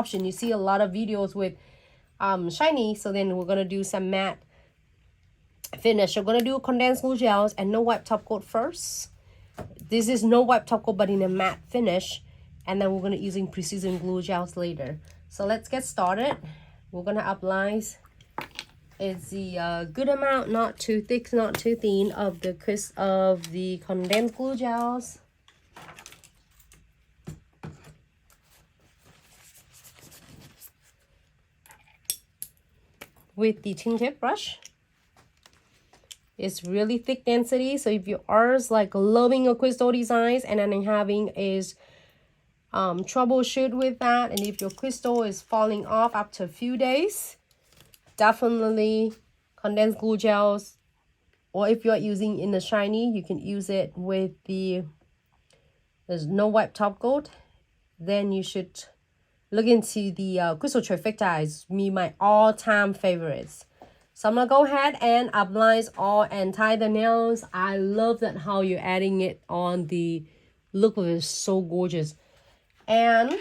option. You see a lot of videos with shiny, so then we're gonna do some matte finish. We're gonna do condensed glue gels and no wipe top coat first. This is no wipe top coat but in a matte finish, and then we're gonna using precision glue gels later. So let's get started. We're gonna apply it's the good amount, not too thick, not too thin, of the condensed glue gels. With the tinted brush. It's really thick density, so if you are like loving your crystal designs and then having is troubleshoot with that, and if your crystal is falling off after a few days, definitely condensed glue gels, or if you're using in the shiny, you can use it with there's no wipe top coat. Then you should look into the crystal trifecta. Is my all-time favorites. So I'm gonna go ahead and apply all and tie the nails. I love that how you're adding it on. The look of it is so gorgeous. And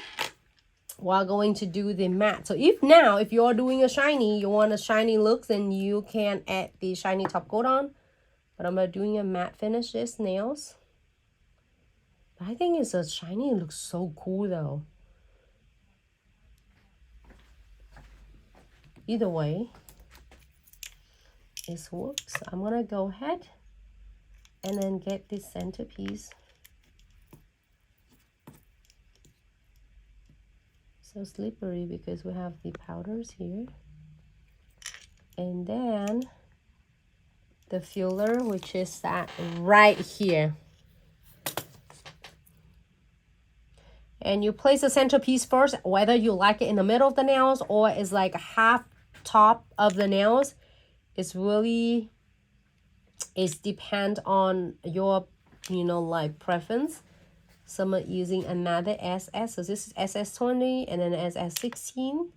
we're going to do the matte. So if you're doing a shiny, you want a shiny look, then you can add the shiny top coat on. But I'm doing a matte finish this nails. But I think it's a shiny. It looks so cool though. Either way, this works. I'm gonna go ahead and then get this centerpiece. So slippery because we have the powders here. And then the filler, which is that right here. And you place the centerpiece first, whether you like it in the middle of the nails or it's like half top of the nails. It's really, it depends on your, like preference. Some are using another SS. So this is SS20 and then SS16,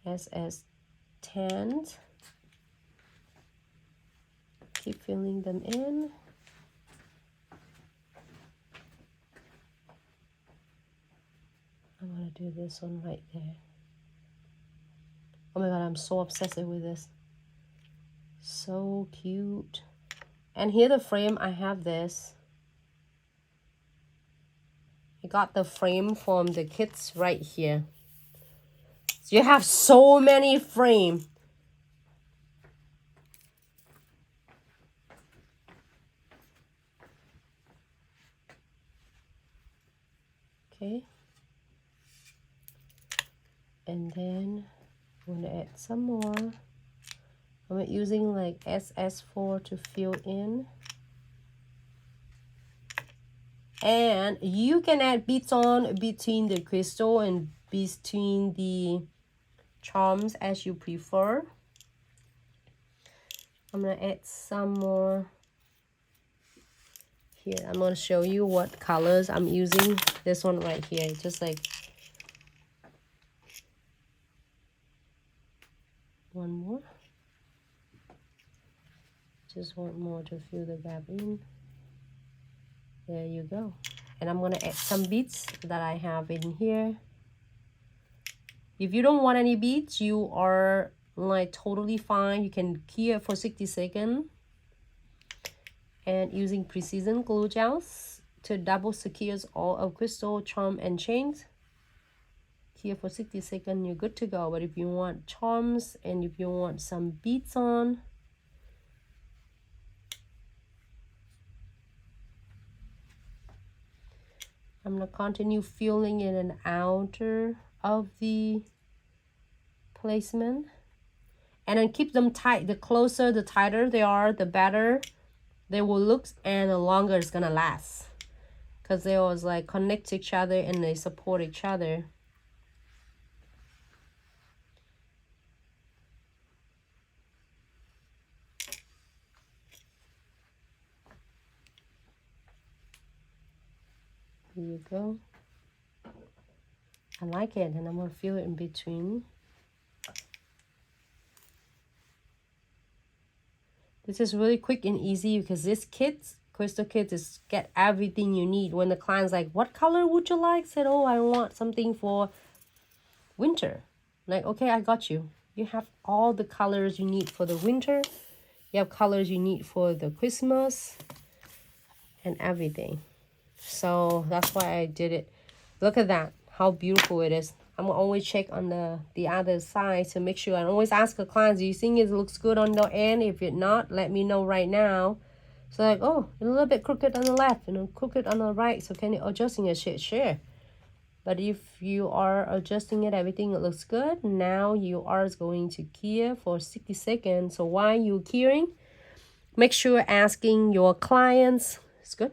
SS10. Keep filling them in. I'm gonna do this one right there. Oh my god, I'm so obsessed with this. So cute. And here the frame, I have this. I got the frame from the kits right here. So you have so many frames. Okay. And then I'm going to add some more. I'm using like SS4 to fill in. And you can add beads on between the crystal and between the charms as you prefer. I'm going to add some more. Here, I'm going to show you what colors I'm using. This one right here, just like one more. Just want more to fill the gap in. There you go. And I'm going to add some beads that I have in here. If you don't want any beads, you are like totally fine. You can key it for 60 seconds. And using precision glue gels to double secures all of crystal, charm, and chains. Here for 60 seconds, you're good to go. But if you want charms and if you want some beads on, I'm going to continue filling in and outer of the placement. And then keep them tight. The closer, the tighter they are, the better they will look and the longer it's going to last. Because they always like connect to each other and they support each other. Here you go. I like it, and I'm going to fill it in between. This is really quick and easy because this kit, crystal kit, is get everything you need. When the client's like, what color would you like? Said, oh, I want something for winter. Like, okay, I got you. You have all the colors you need for the winter. You have colors you need for the Christmas and everything. So that's why I did it. Look at that, how beautiful it is. I'm gonna always check on the other side to make sure. I always ask the clients, do you think it looks good on the end? If it's not, let me know right now. So like, oh, a little bit crooked on the left, crooked on the right. So can you adjusting it? Share. But if you are adjusting it, everything looks good. Now you are going to key for 60 seconds. So while you're keying, make sure asking your clients, it's good.